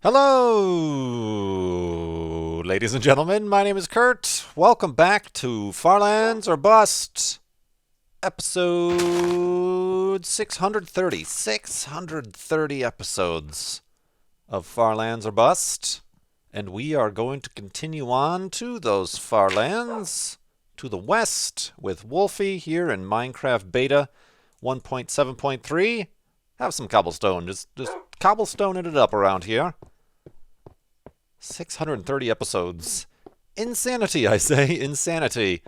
Hello, ladies and gentlemen. My name is Kurt. Welcome back to Farlands or Bust, episode 630. 630 episodes of Farlands or Bust. And we are going to continue on to those Farlands, to the west, with Wolfie here in Minecraft Beta 1.7.3. Have some cobblestone. Just cobblestoning it up around here. 630 episodes. Insanity, I say. Insanity.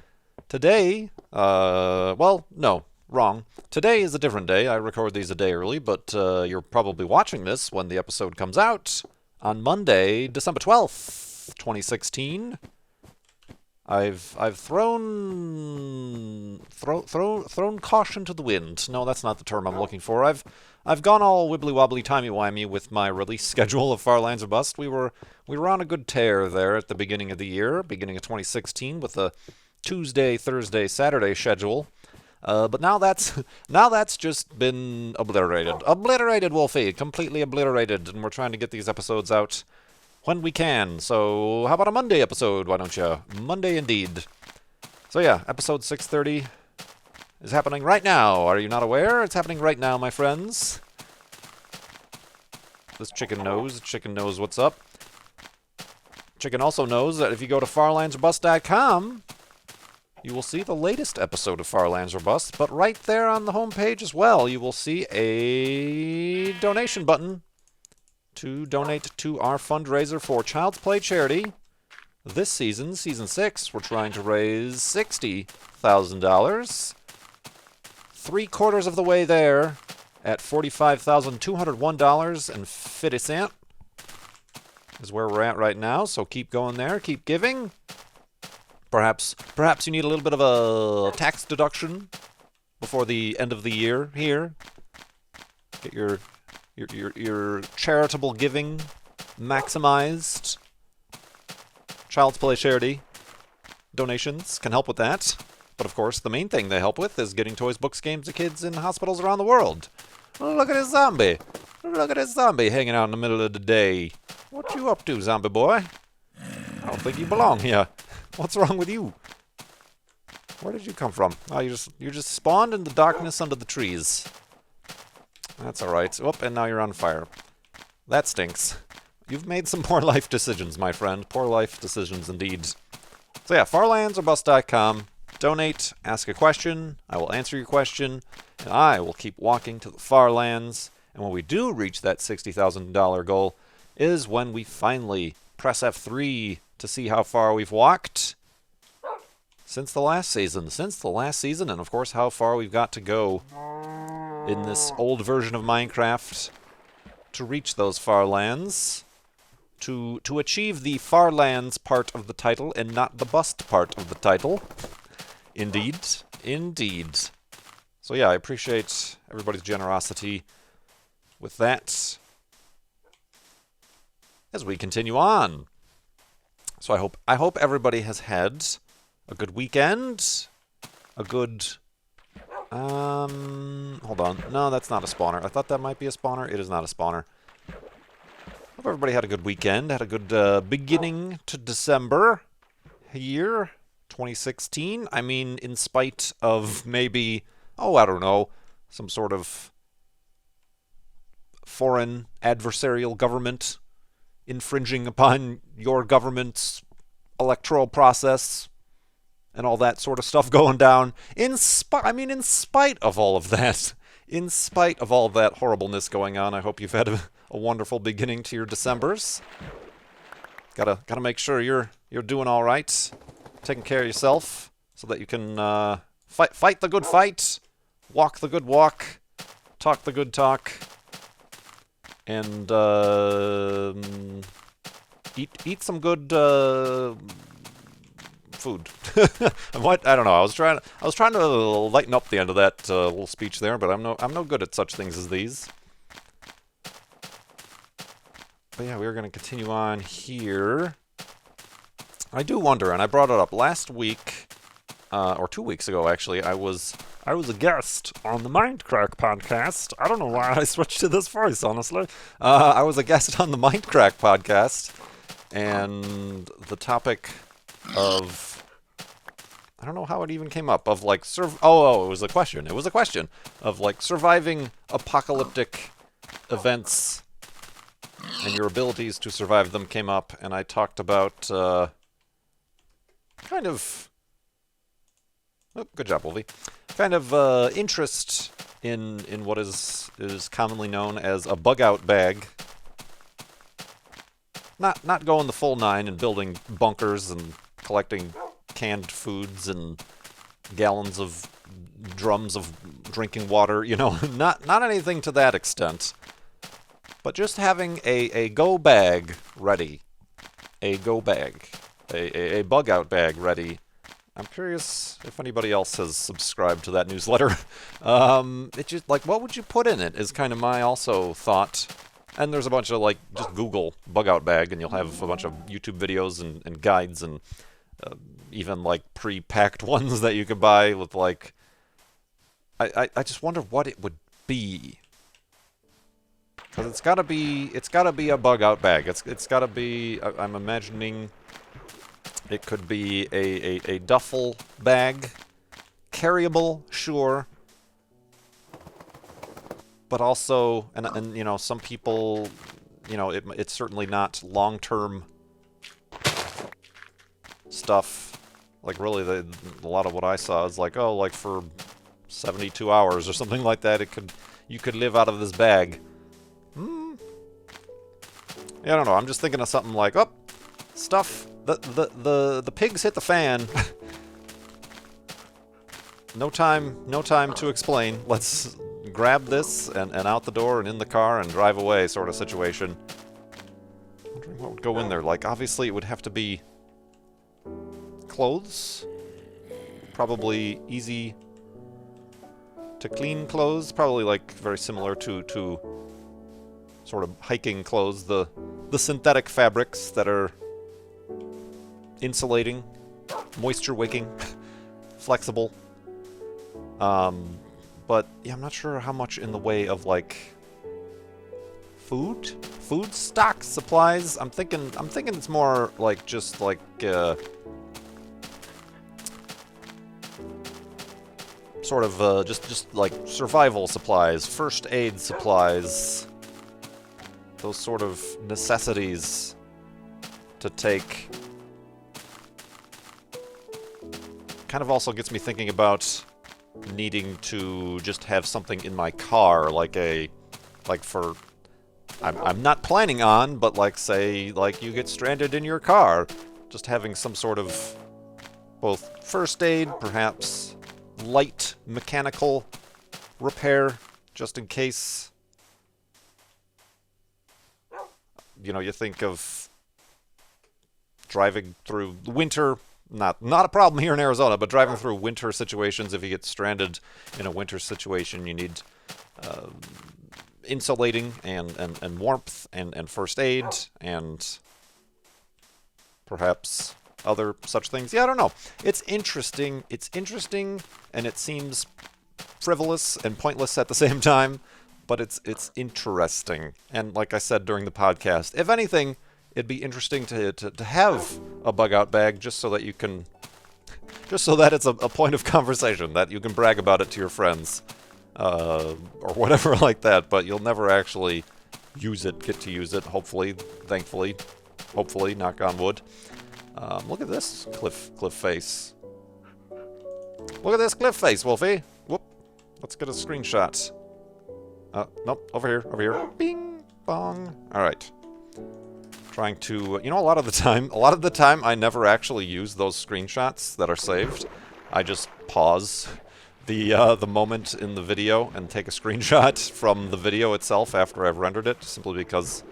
Today, well, no, wrong. Today is a different day. I record these a day early, but you're probably watching this when the episode comes out on Monday, December 12th, 2016. I've thrown caution to the wind. No, that's not the term I'm looking for. I've gone all wibbly wobbly timey wimey with my release schedule of Farlands or Bust. We were on a good tear there at the beginning of the year, beginning of 2016, with a Tuesday, Thursday, Saturday schedule. But now that's just been obliterated. Obliterated, Wolfie, completely obliterated, and we're trying to get these episodes out when we can. So how about a Monday episode, why don't you? Monday indeed. So yeah, episode 630 is happening right now. Are you not aware? It's happening right now, my friends. This chicken knows what's up. Chicken also knows that if you go to farlandsorbust.com, you will see the latest episode of Farlands or Bust, but right there on the homepage as well, you will see a donation button to donate to our fundraiser for Child's Play charity. This season, Season 6, we're trying to raise $60,000. 3/4 of the way there at $45,201.50 is where we're at right now, so keep going there, keep giving. Perhaps you need a little bit of a tax deduction before the end of the year here. Get your charitable giving maximized. Child's Play charity donations can help with that. But of course, the main thing they help with is getting toys, books, games to kids in hospitals around the world. Look at this zombie. Look at this zombie hanging out in the middle of the day. What you up to, zombie boy? I don't think you belong here. What's wrong with you? Where did you come from? Oh, you just spawned in the darkness under the trees. That's alright. Oh, and now you're on fire. That stinks. You've made some poor life decisions, my friend. Poor life decisions indeed. So yeah, farlandsorbust.com. Donate, ask a question, I will answer your question, and I will keep walking to the far lands. And when we do reach that $60,000 goal is when we finally press F3 to see how far we've walked since the last season. And of course how far we've got to go in this old version of Minecraft to reach those far lands. To achieve the far lands part of the title and not the bust part of the title. Indeed. So yeah, I appreciate everybody's generosity with that as we continue on. So I hope everybody has had a good weekend, a good hold on. No, that's not a spawner. I thought that might be a spawner. It is not a spawner. Hope everybody had a good weekend, had a good beginning to December here. 2016. I mean, in spite of maybe, I don't know, some sort of foreign adversarial government infringing upon your government's electoral process and all that sort of stuff going down. In spite of all of that, in spite of all that horribleness going on, I hope you've had a wonderful beginning to your Decembers. Gotta make sure you're doing all right. Taking care of yourself so that you can fight the good fight, walk the good walk, talk the good talk, and eat some good food. I don't know. I was trying to lighten up the end of that little speech there, but I'm no good at such things as these. But yeah, we're going to continue on here. I do wonder, and I brought it up last week, or 2 weeks ago actually, I was I was a guest on the Mindcrack podcast. I don't know why I switched to this voice, honestly. I was a guest on the Mindcrack podcast, and the topic of... I don't know how it even came up, of like... it was a question. It was a question of like surviving apocalyptic events, and your abilities to survive them came up, and I talked about kind of... Oh, good job, Wolfie. Kind of interest in what is commonly known as a bug-out bag. Not going the full nine and building bunkers and collecting canned foods and gallons of drums of drinking water, you know, not anything to that extent. But just having a go bag ready. A go bag. A bug-out bag ready. I'm curious if anybody else has subscribed to that newsletter. It just, like, what would you put in it is kind of my also thought. And there's a bunch of, like, just Google bug-out bag, and you'll have a bunch of YouTube videos and guides and even, like, pre-packed ones that you could buy with, like... I just wonder what it would be. Because it's gotta be a bug-out bag. It's gotta be... I'm imagining... It could be a duffel bag, carryable, sure, but also, and you know, some people, you know, it's certainly not long-term stuff. Like really, a lot of what I saw is like, oh, like for 72 hours or something like that. You could live out of this bag. Yeah, I don't know. I'm just thinking of something like, oh, stuff. The pigs hit the fan. No time to explain. Let's grab this and out the door and in the car and drive away sort of situation. Wondering what would go in there. Like, obviously it would have to be clothes. Probably easy to clean clothes. Probably like very similar to sort of hiking clothes. The synthetic fabrics that are insulating, moisture wicking, flexible. But yeah, I'm not sure how much in the way of like food stock, supplies. I'm thinking it's more like just like sort of just like survival supplies, first aid supplies, those sort of necessities to take. Kind of also gets me thinking about needing to just have something in my car, I'm not planning on, but like say, like you get stranded in your car, just having some sort of both first aid, perhaps light mechanical repair, just in case, you know, you think of driving through the winter. Not a problem here in Arizona, but driving through winter situations, if you get stranded in a winter situation, you need insulating and warmth and first aid and perhaps other such things. Yeah, I don't know. It's interesting. It's interesting, and it seems frivolous and pointless at the same time, but it's interesting. And like I said during the podcast, if anything, it'd be interesting to have a bug-out bag just so that you can... Just so that it's a point of conversation, that you can brag about it to your friends. Or whatever like that, but you'll never actually get to use it, hopefully, thankfully. Hopefully, knock on wood. Look at this cliff face. Look at this cliff face, Wolfie! Whoop. Let's get a screenshot. Nope, over here. Bing! Bong! Alright. Trying to, you know, a lot of the time I never actually use those screenshots that are saved. I just pause the moment in the video and take a screenshot from the video itself after I've rendered it, simply because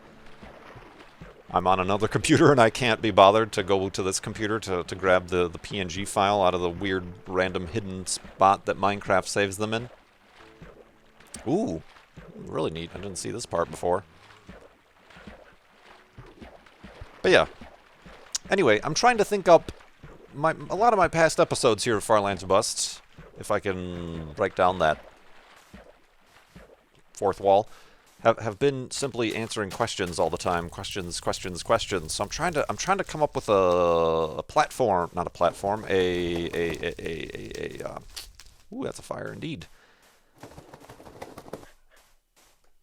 I'm on another computer and I can't be bothered to go to this computer to grab the PNG file out of the weird random hidden spot that Minecraft saves them in. Ooh, really neat. I didn't see this part before. But yeah. Anyway, I'm trying to think up a lot of my past episodes here of Farlands Bust. if I can break down that fourth wall, have been simply answering questions all the time. Questions. So I'm trying to come up with a platform, not a platform, ooh, that's a fire indeed.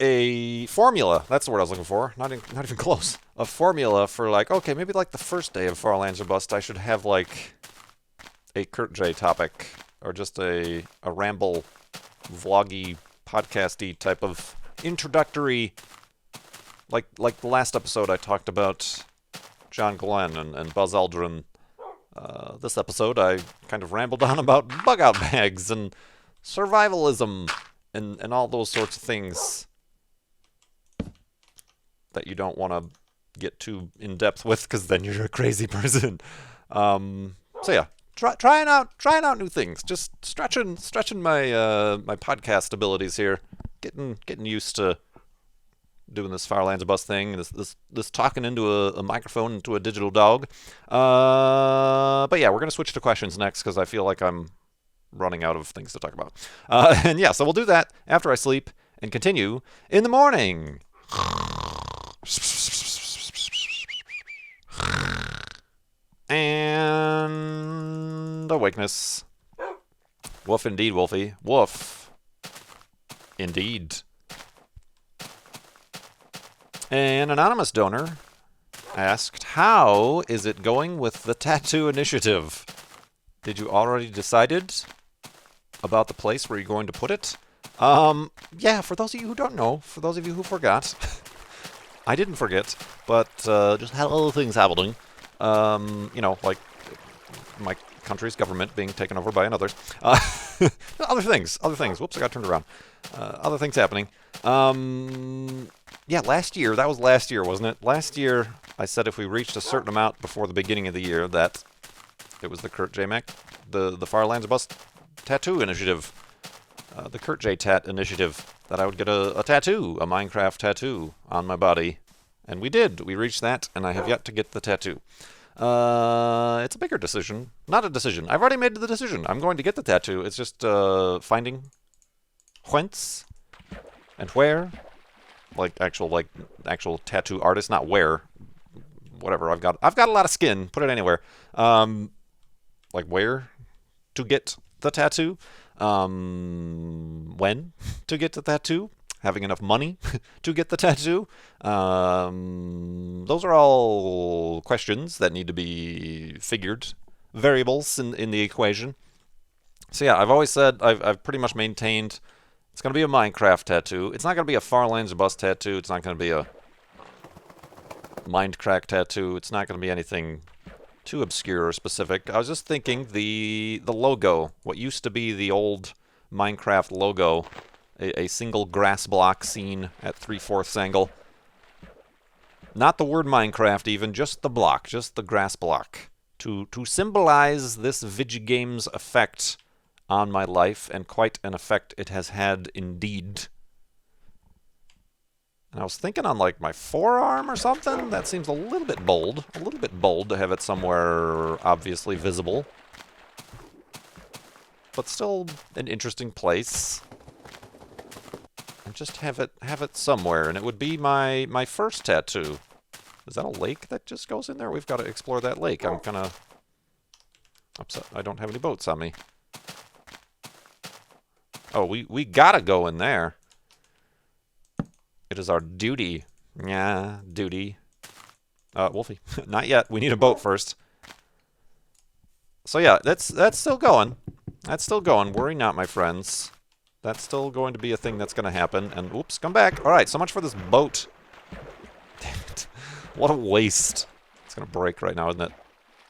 A formula. That's the word I was looking for. Not even close. A formula for like, okay, maybe like the first day of Far Lands or Bust, I should have like a Kurt J topic or just a ramble, vloggy, podcasty type of introductory. Like the last episode, I talked about John Glenn and Buzz Aldrin. This episode, I kind of rambled on about bug-out bags and survivalism and all those sorts of things that you don't want to get too in depth with, because then you're a crazy person. So yeah, trying out new things, just stretching my my podcast abilities here, getting used to doing this Fire Lands of Bus thing, this talking into a microphone into a digital dog. But yeah, we're gonna switch to questions next because I feel like I'm running out of things to talk about. And yeah, so we'll do that after I sleep and continue in the morning. And awakeness. Woof indeed, Wolfie. Woof. Indeed. An anonymous donor asked, how is it going with the tattoo initiative? Did you already decided about the place where you're going to put it? Yeah, for those of you who don't know, for those of you who forgot, I didn't forget, but just had other things happening. You know, like my country's government being taken over by another. Other things. Whoops, I got turned around. Other things happening. Yeah, last year, that was last year, wasn't it? Last year, I said if we reached a certain amount before the beginning of the year, that it was the Kurt J. Mac, the Fire Lands of Bust tattoo initiative. The Kurt J. Tat initiative, that I would get a tattoo, a Minecraft tattoo on my body. And we did. We reached that, and I have yet to get the tattoo. It's a bigger decision. Not a decision. I've already made the decision. I'm going to get the tattoo. It's just finding whence and where. Like actual tattoo artist, not where. Whatever. I've got a lot of skin. Put it anywhere. Like where to get the tattoo. When to get the tattoo. Having enough money to get the tattoo. Those are all questions that need to be figured. Variables in the equation. So yeah, I've always said, I've pretty much maintained it's going to be a Minecraft tattoo. It's not going to be a Far Lands of Bust tattoo. It's not going to be a Mindcrack tattoo. It's not going to be anything too obscure or specific. I was just thinking the logo, what used to be the old Minecraft logo, a single grass block seen at 3/4 angle. Not the word Minecraft even, just the block, just the grass block. To symbolize this Vigigames effect on my life, and quite an effect it has had indeed. And I was thinking on like my forearm or something. That seems a little bit bold to have it somewhere obviously visible. But still an interesting place. And just have it somewhere, and it would be my first tattoo. Is that a lake that just goes in there? We've got to explore that lake. I'm kind of upset I don't have any boats on me. Oh, we gotta go in there. It is our duty. Yeah, duty. Wolfie, not yet. We need a boat first. So yeah, that's still going. That's still going. Worry not, my friends. That's still going to be a thing that's going to happen. And oops, come back. All right, so much for this boat. Damn it. What a waste. It's going to break right now, isn't it?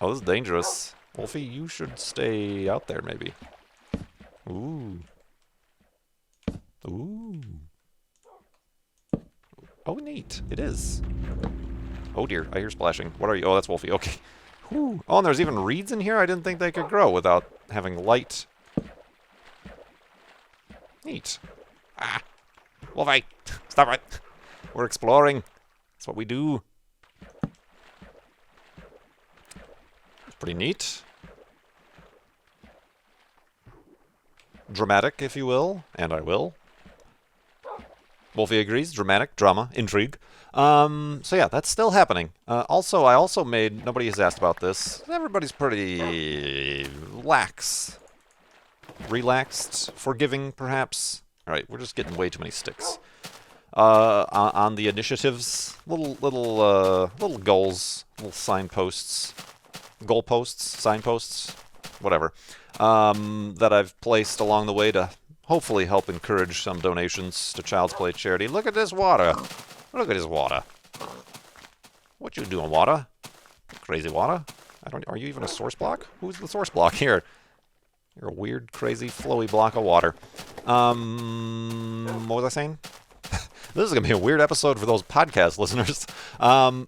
Oh, this is dangerous. Wolfie, you should stay out there, maybe. Ooh. Ooh. Oh, neat. It is. Oh, dear. I hear splashing. What are you? Oh, that's Wolfie. Okay. Whew. Oh, and there's even reeds in here? I didn't think they could grow without having light. Neat. Ah. Wolfie. Stop it. We're exploring. That's what we do. It's pretty neat. dramatic, if you will, and I will. Wolfie agrees. Dramatic, drama, intrigue. So yeah, that's still happening. Also, I also made, nobody has asked about this, everybody's pretty relaxed, forgiving, perhaps. Alright, we're just getting way too many sticks. On the initiatives, little goals, little signposts, goalposts, signposts, whatever, that I've placed along the way to hopefully help encourage some donations to Child's Play charity. Look at this water. Look at this water. What you doing, water? Crazy water? Are you even a source block? Who's the source block here? You're a weird, crazy, flowy block of water. What was I saying? This is going to be a weird episode for those podcast listeners. I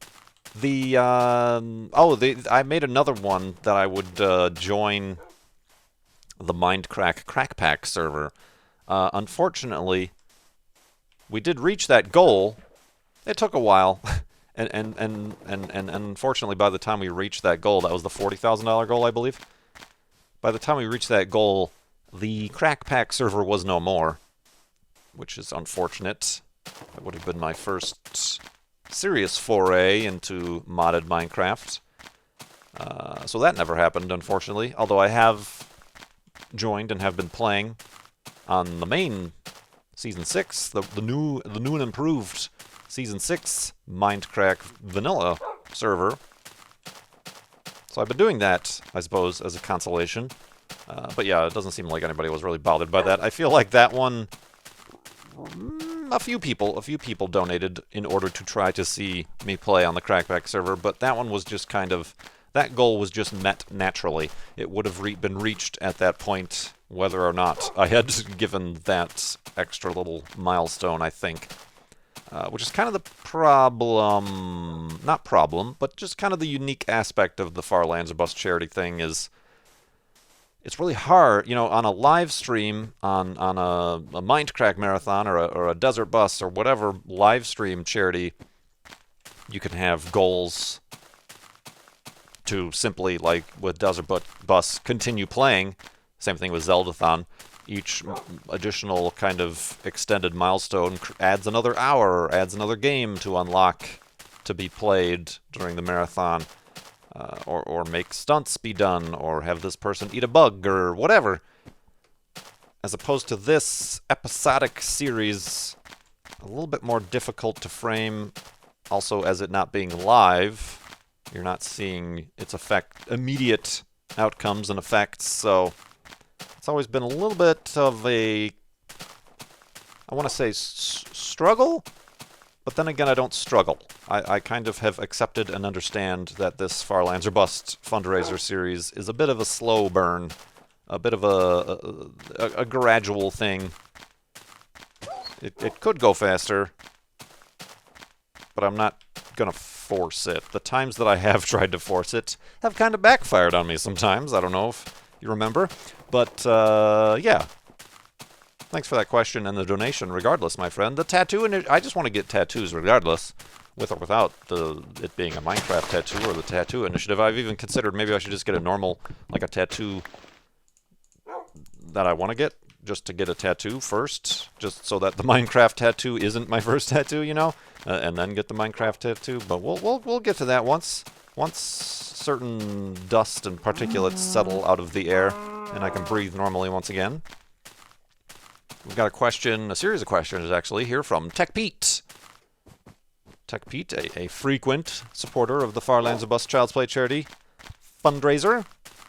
made another one that I would join the Mindcrack Crack Pack server. Unfortunately, we did reach that goal. It took a while, and unfortunately, by the time we reached that goal, that was the $40,000 goal, I believe. By the time we reached that goal, the Crack Pack server was no more, which is unfortunate. That would have been my first serious foray into modded Minecraft. So that never happened, unfortunately. Although I have joined and have been playing on the main Season 6, the new and improved Season 6 Mindcrack Vanilla server. So I've been doing that, I suppose, as a consolation. But yeah, it doesn't seem like anybody was really bothered by that. I feel like that one, a few people donated in order to try to see me play on the Crackback server, but that one was just kind of, that goal was just met naturally. It would have been reached at that point, whether or not I had given that extra little milestone, I think. Which is kind of the problem, not problem, but just kind of the unique aspect of the Far Lands or Bust charity thing is it's really hard, you know, on a live stream, on a Mindcrack marathon or a Desert Bus or whatever live stream charity, you can have goals to simply, like with Desert Bus, continue playing. Same thing with Zeldathon. Each additional kind of extended milestone adds another hour, adds another game to unlock to be played during the marathon, or make stunts be done, or have this person eat a bug, or whatever. As opposed to this episodic series, a little bit more difficult to frame, also as it not being live. You're not seeing its immediate outcomes and effects, so it's always been a little bit of a, I want to say struggle, but then again I don't struggle. I kind of have accepted and understand that this Far Lands or Bust fundraiser series is a bit of a slow burn, a bit of a gradual thing. It could go faster, but I'm not going to force it. The times that I have tried to force it have kind of backfired on me sometimes. I don't know if you remember. But, yeah. Thanks for that question and the donation, regardless, my friend. The tattoo, I just want to get tattoos regardless, with or without it being a Minecraft tattoo or the tattoo initiative. I've even considered maybe I should just get a normal, like a tattoo that I want to get, just to get a tattoo first, just so that the Minecraft tattoo isn't my first tattoo, you know, and then get the Minecraft tattoo. But we'll get to that once certain dust and particulates settle out of the air and I can breathe normally once again. We've got a series of questions actually here from Tech Pete. Tech Pete, a frequent supporter of the Far Lands of Bust Child's Play charity fundraiser.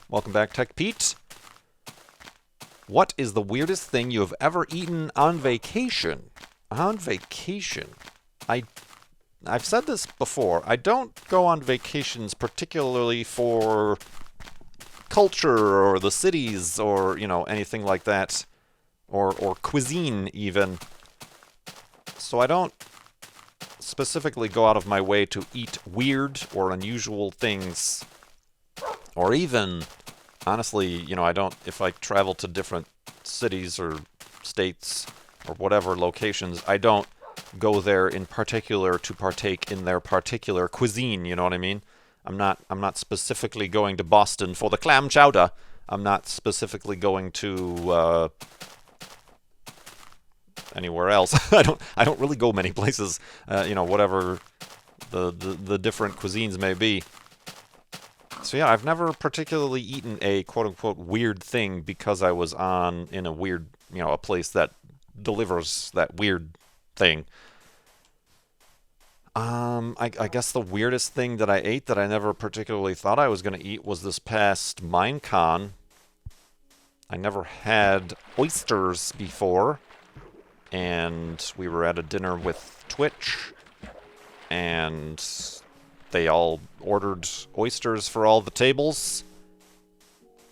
Welcome back, Tech Pete. What is the weirdest thing you have ever eaten on vacation? On vacation? I've said this before. I don't go on vacations particularly for culture or the cities or, you know, anything like that. Or cuisine, even. So I don't specifically go out of my way to eat weird or unusual things. Or even, honestly, you know, I don't, if I travel to different cities or states or whatever locations, I don't go there in particular to partake in their particular cuisine, you know what I mean? I'm not specifically going to Boston for the clam chowder. I'm not specifically going to anywhere else. I don't really go many places. You know, whatever the different cuisines may be. So yeah, I've never particularly eaten a quote-unquote weird thing because I was in a weird, you know, a place that delivers that weird thing. I guess the weirdest thing that I ate that I never particularly thought I was going to eat was this past Minecon. I never had oysters before, and we were at a dinner with Twitch, and they all ordered oysters for all the tables.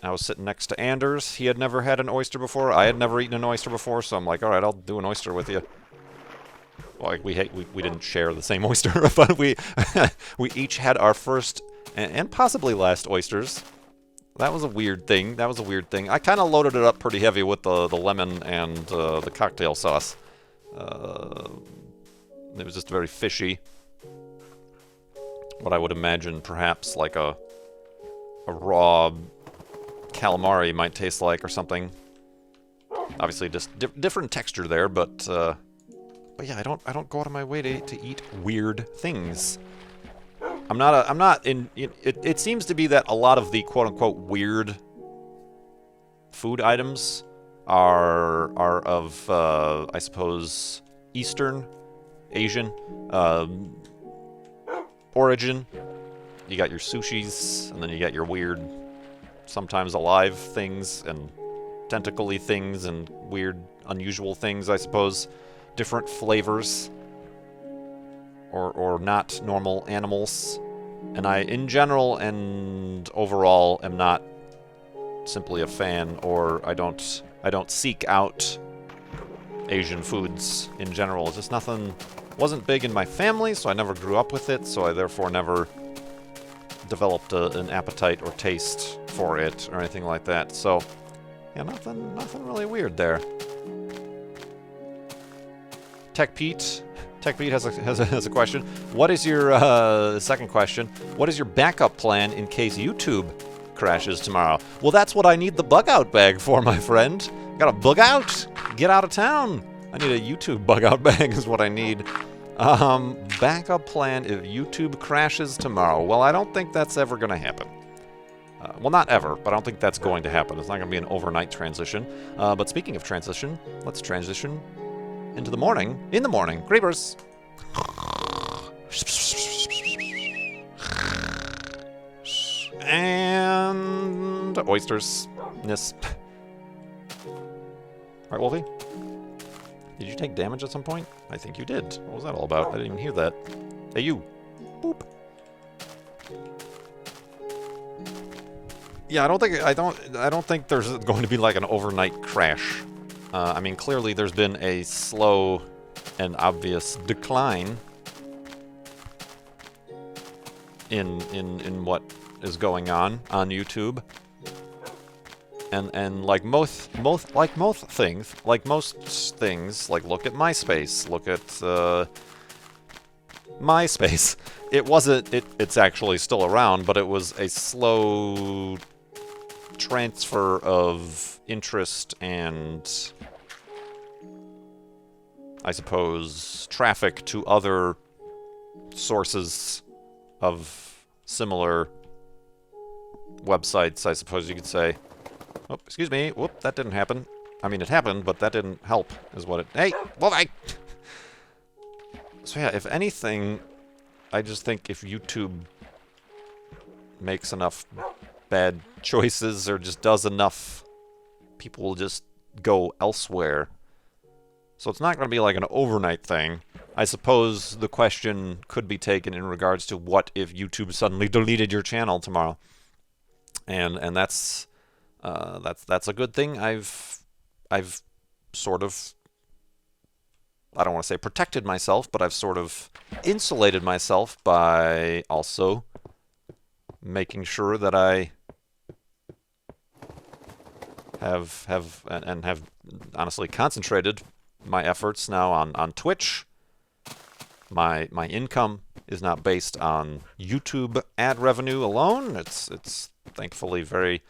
I was sitting next to Anders. He had never had an oyster before. I had never eaten an oyster before, so I'm like, all right, I'll do an oyster with you. Like we didn't share the same oyster, but we each had our first and possibly last oysters. That was a weird thing. I kind of loaded it up pretty heavy with the lemon and the cocktail sauce. It was just very fishy. What I would imagine perhaps like a raw calamari might taste like or something. Obviously just different texture there, but yeah, I don't go out of my way to eat weird things. It seems to be that a lot of the quote-unquote weird food items are of I suppose Eastern, Asian origin. You got your sushis, and then you got your weird, sometimes alive things, and tentacle-y things, and weird, unusual things, I suppose. Different flavors, or not normal animals. And I, in general and overall, am not simply a fan, or I don't seek out Asian foods in general. It's just nothing. Wasn't big in my family, so I never grew up with it, so I therefore never developed an appetite or taste for it or anything like that. So, yeah, nothing really weird there. Tech Pete has a question. What is your second question? What is your backup plan in case YouTube crashes tomorrow? Well, that's what I need the bug out bag for, my friend. Gotta bug out. Get out of town. I need a YouTube bug out bag is what I need. Backup plan if YouTube crashes tomorrow. Well, I don't think that's ever going to happen. Well, not ever, but I don't think that's going to happen. It's not going to be an overnight transition. But speaking of transition, let's transition into the morning. In the morning, Creepers. And oysters. Yes. Right, Wolfie? Did you take damage at some point? I think you did. What was that all about? I didn't even hear that. Hey, you. Boop. Yeah, I don't think there's going to be like an overnight crash. I mean, clearly there's been a slow and obvious decline in what is going on YouTube. And like most things, like look at MySpace, look at MySpace. It's actually still around, but it was a slow transfer of interest and, I suppose, traffic to other sources of similar websites, I suppose you could say. Oh, excuse me. Whoop, that didn't happen. I mean, it happened, but that didn't help, is what it... Hey! Well, So yeah, if anything, I just think if YouTube makes enough bad choices or just does enough, people will just go elsewhere. So it's not going to be like an overnight thing. I suppose the question could be taken in regards to what if YouTube suddenly deleted your channel tomorrow. And that's a good thing. I've sort of, I don't want to say protected myself, but I've sort of insulated myself by also making sure that I have honestly concentrated my efforts now on Twitch. My income is not based on YouTube ad revenue alone. It's thankfully very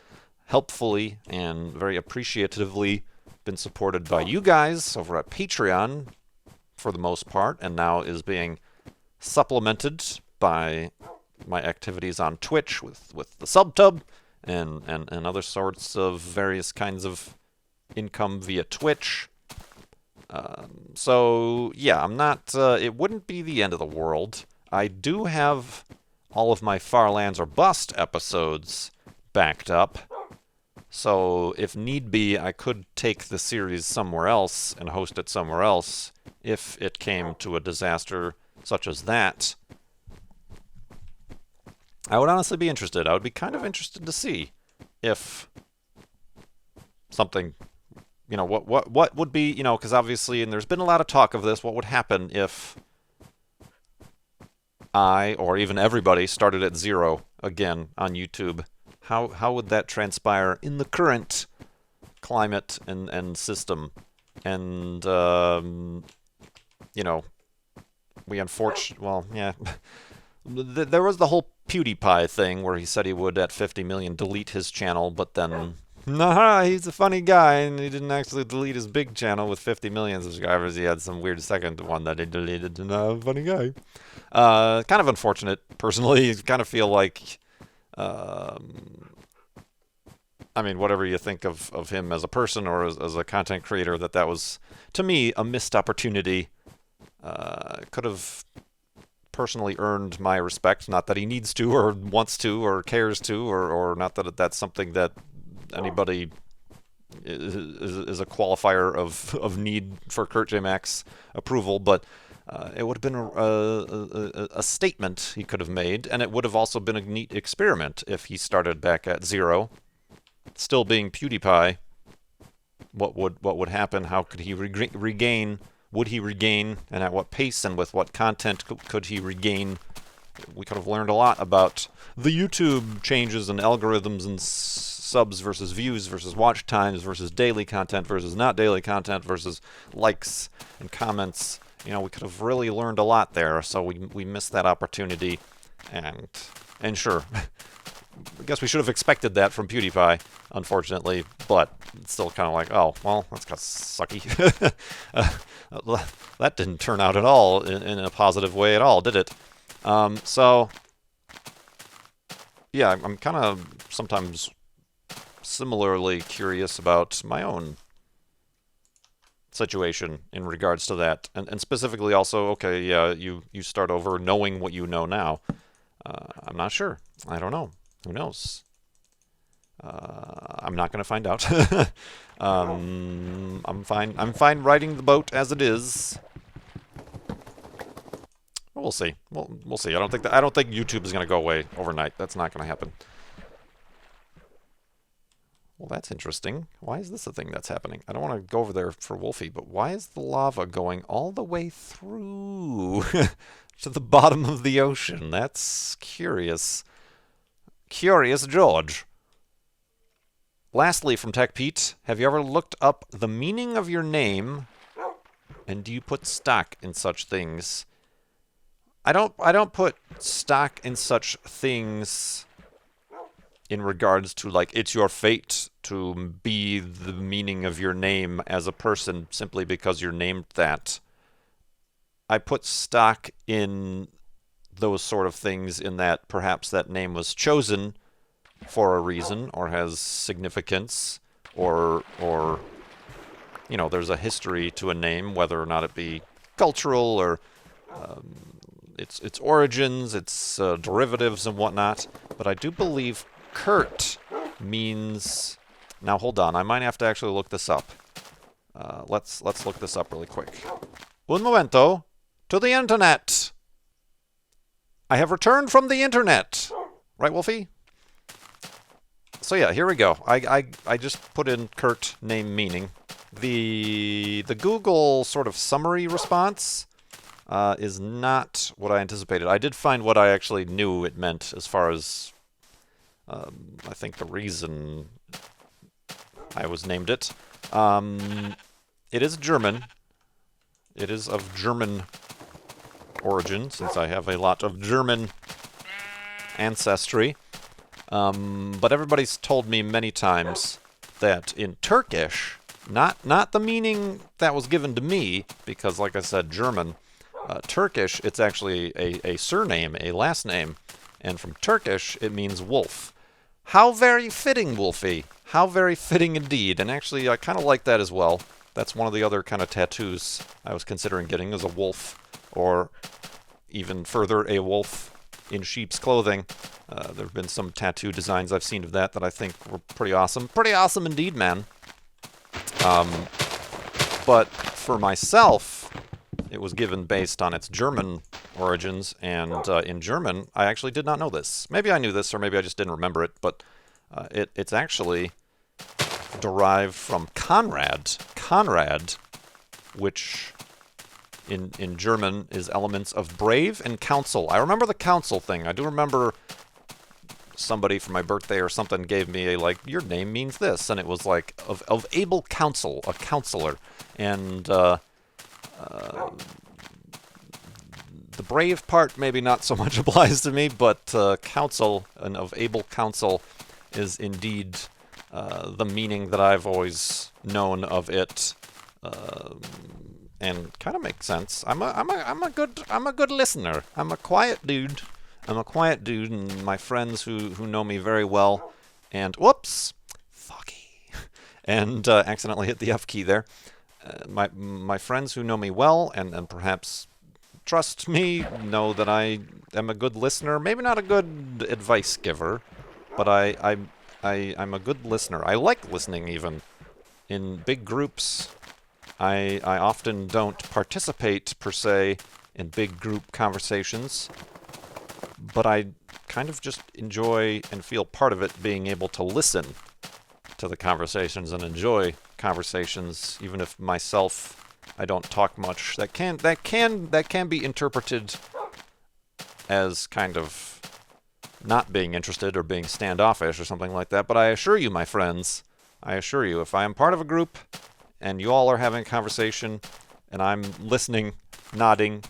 helpfully and very appreciatively been supported by you guys over at Patreon for the most part, and now is being supplemented by my activities on Twitch with the subtub and other sorts of various kinds of income via Twitch. So yeah, I'm not, it wouldn't be the end of the world. I do have all of my Far Lands or Bust episodes backed up, so if need be, I could take the series somewhere else and host it somewhere else if it came to a disaster such as that. I would honestly be interested. I would be kind of interested to see if something, you know, what would be, you know, because obviously, and there's been a lot of talk of this, what would happen if I, or even everybody, started at 0 again on YouTube? How would that transpire in the current climate and system? And, you know, we unfortunately, well, yeah, there was the whole PewDiePie thing where he said he would, at 50 million, delete his channel, but then, nah, he's a funny guy, and he didn't actually delete his big channel with 50 million subscribers. He had some weird second one that he deleted, and funny guy. Kind of unfortunate, personally. Kind of feel like, I mean, whatever you think of him as a person or as a content creator, that was, to me, a missed opportunity. Could have personally earned my respect. Not that he needs to or wants to or cares to, or not that that's something that anybody is a qualifier of need for Kurt J. Mack's approval, but it would have been a statement he could have made, and it would have also been a neat experiment if he started back at 0, still being PewDiePie. What would happen? How could he regain? Would he regain, and at what pace, and with what content could he regain? We could have learned a lot about the YouTube changes and algorithms and subs versus views versus watch times versus daily content versus not daily content versus likes and comments. You know, we could have really learned a lot there, so we missed that opportunity, and sure, I guess we should have expected that from PewDiePie, unfortunately, but it's still kind of like, oh, well, that's kind of sucky. That didn't turn out at all in a positive way at all, did it? So, yeah, I'm kind of sometimes similarly curious about my own situation in regards to that, and specifically also, okay, yeah, you start over knowing what you know now. I'm not sure. I don't know. Who knows? I'm not going to find out. I'm fine. I'm fine riding the boat as it is. We'll see. We'll see. I don't think YouTube is going to go away overnight. That's not going to happen. Well, that's interesting. Why is this a thing that's happening? I don't want to go over there for Wolfie, but why is the lava going all the way through to the bottom of the ocean? That's curious. Curious George. Lastly, from Tech Pete, have you ever looked up the meaning of your name, and do you put stock in such things? I don't put stock in such things in regards to, like, it's your fate to be the meaning of your name as a person simply because you're named that. I put stock in those sort of things in that perhaps that name was chosen for a reason or has significance, or you know, there's a history to a name, whether or not it be cultural or its origins, its derivatives and whatnot. But I do believe Kurt means, now hold on, I might have to actually look this up. Let's look this up really quick. Un momento, to the internet. I have returned from the internet. Right, Wolfie? So yeah, here we go. I just put in Kurt name meaning. The Google sort of summary response is not what I anticipated. I did find what I actually knew it meant as far as I think the reason I was named it. It is German. It is of German origin, since I have a lot of German ancestry. But everybody's told me many times that in Turkish, not the meaning that was given to me, because like I said, German, Turkish, it's actually a surname, a last name, and from Turkish, it means wolf. How very fitting, Wolfie. How very fitting indeed. And actually, I kind of like that as well. That's one of the other kind of tattoos I was considering getting, is a wolf, or even further, a wolf in sheep's clothing. There have been some tattoo designs I've seen of that I think were pretty awesome. Pretty awesome indeed, man. But for myself, it was given based on its German origins, and in German, I actually did not know this. Maybe I knew this, or maybe I just didn't remember it, but it's actually derived from Konrad. Konrad, which in German is elements of brave and counsel. I remember the counsel thing. I do remember somebody for my birthday or something gave me a, like, your name means this, and it was like of able counsel, a counselor. And the brave part maybe not so much applies to me, but counsel and of able counsel is indeed the meaning that I've always known of it, and kind of makes sense. I'm a good listener. I'm a quiet dude. And my friends who know me very well, and whoops, foggy, and accidentally hit the F key there. My friends who know me well and perhaps trust me know that I am a good listener. Maybe not a good advice giver, but I'm a good listener. I like listening even. In big groups, I often don't participate per se in big group conversations, but I kind of just enjoy and feel part of it, being able to listen to the conversations and enjoy conversations, even if myself I don't talk much. That can be interpreted as kind of not being interested or being standoffish or something like that. But I assure you, my friends, I assure you, if I am part of a group and you all are having a conversation and I'm listening, nodding,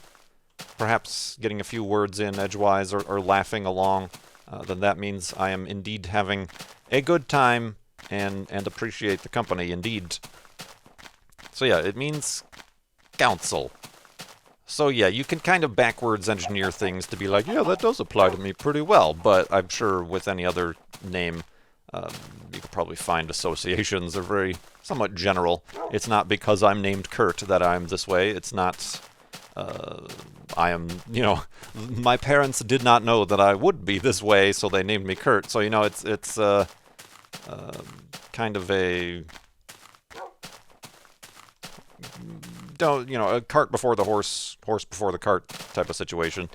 perhaps getting a few words in edgewise or laughing along, then that means I am indeed having a good time and appreciate the company indeed. So yeah, it means counsel. So yeah, you can kind of backwards engineer things to be like, yeah, that does apply to me pretty well, but I'm sure with any other name, you could probably find associations. They're very somewhat general. It's not because I'm named Kurt that I'm this way. It's not... I am, my parents did not know that I would be this way, so they named me Kurt. So, it's kind of a a cart before the horse before the cart type of situation.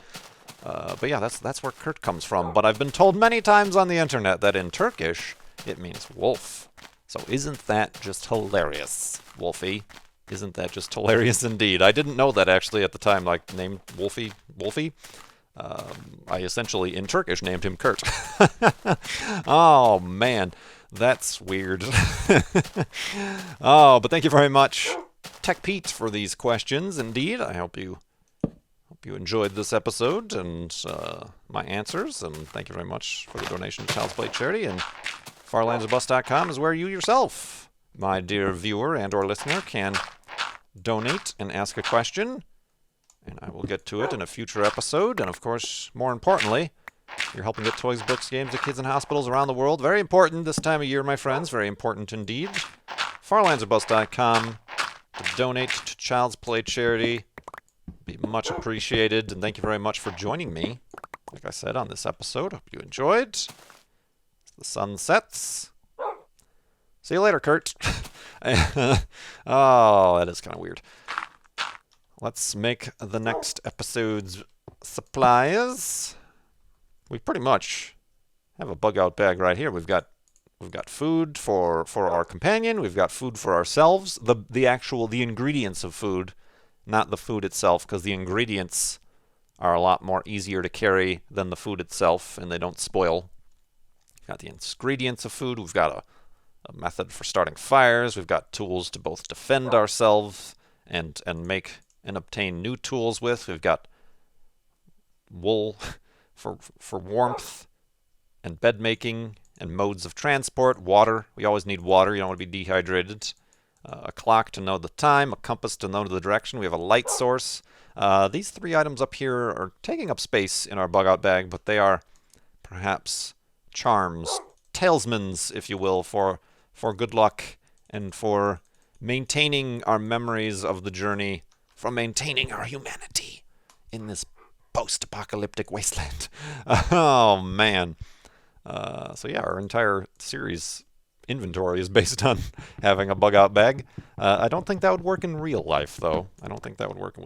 But yeah, that's where Kurt comes from. But I've been told many times on the internet that in Turkish it means wolf. So isn't that just hilarious, Wolfie? Isn't that just hilarious indeed? I didn't know that actually at the time, like, named Wolfie. I essentially, in Turkish, named him Kurt. Oh, man. That's weird. Oh, but thank you very much, Tech Pete, for these questions, indeed. I hope you enjoyed this episode and my answers, and thank you very much for the donation to Child's Play Charity. And farlandsofbus.com is where you yourself, my dear viewer and or listener, can donate and ask a question, and I will get to it in a future episode. And of course, more importantly, you're helping get toys, books, games to kids in hospitals around the world. Very important this time of year, my friends. Very important indeed. farlandsofbus.com to donate to Child's Play Charity. Be much appreciated, and thank you very much for joining me, like I said, on this episode. Hope you enjoyed. The sun sets. See you later, Kurt. Oh, that is kind of weird. Let's make the next episode's supplies. We pretty much have a bug-out bag right here. We've got food for our companion. We've got food for ourselves. The ingredients of food, not the food itself, because the ingredients are a lot more easier to carry than the food itself, and they don't spoil. We've got the ingredients of food. We've got a method for starting fires. We've got tools to both defend ourselves and make and obtain new tools with. We've got wool for warmth and bed making and modes of transport. Water. We always need water. You don't want to be dehydrated. A clock to know the time. A compass to know the direction. We have a light source. These 3 items up here are taking up space in our bug out bag, but they are perhaps charms, talismans, if you will, for good luck and for maintaining our memories of the journey, from maintaining our humanity in this post-apocalyptic wasteland. Oh, man. So yeah, our entire series inventory is based on having a bug out bag. I don't think that would work in real life, though. I don't think that would work.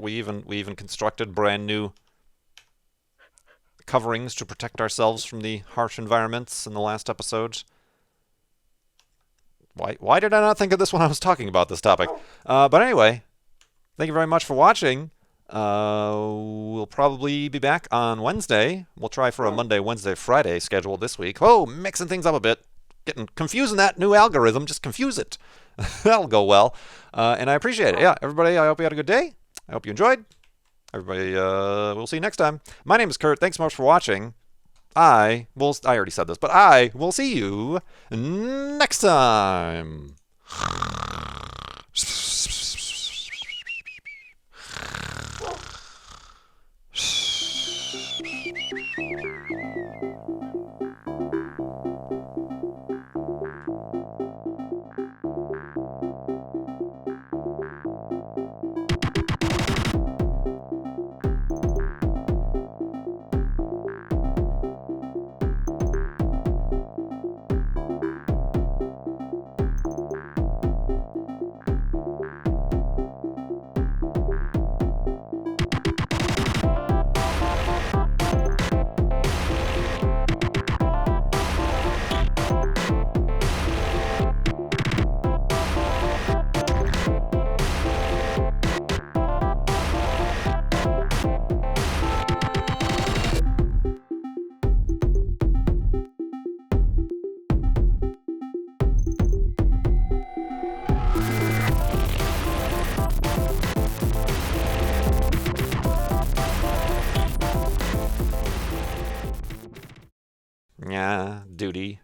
We even constructed brand new coverings to protect ourselves from the harsh environments in the last episode. Why did I not think of this when I was talking about this topic? But anyway, thank you very much for watching. We'll probably be back on Wednesday. We'll try for a Monday, Wednesday, Friday schedule this week. Oh, mixing things up a bit. Confusing that new algorithm. Just confuse it. That'll go well. And I appreciate it. Yeah, everybody, I hope you had a good day. I hope you enjoyed. Everybody, we'll see you next time. My name is Kurt. Thanks so much for watching. I already said this, but I will see you next time. Yeah, duty.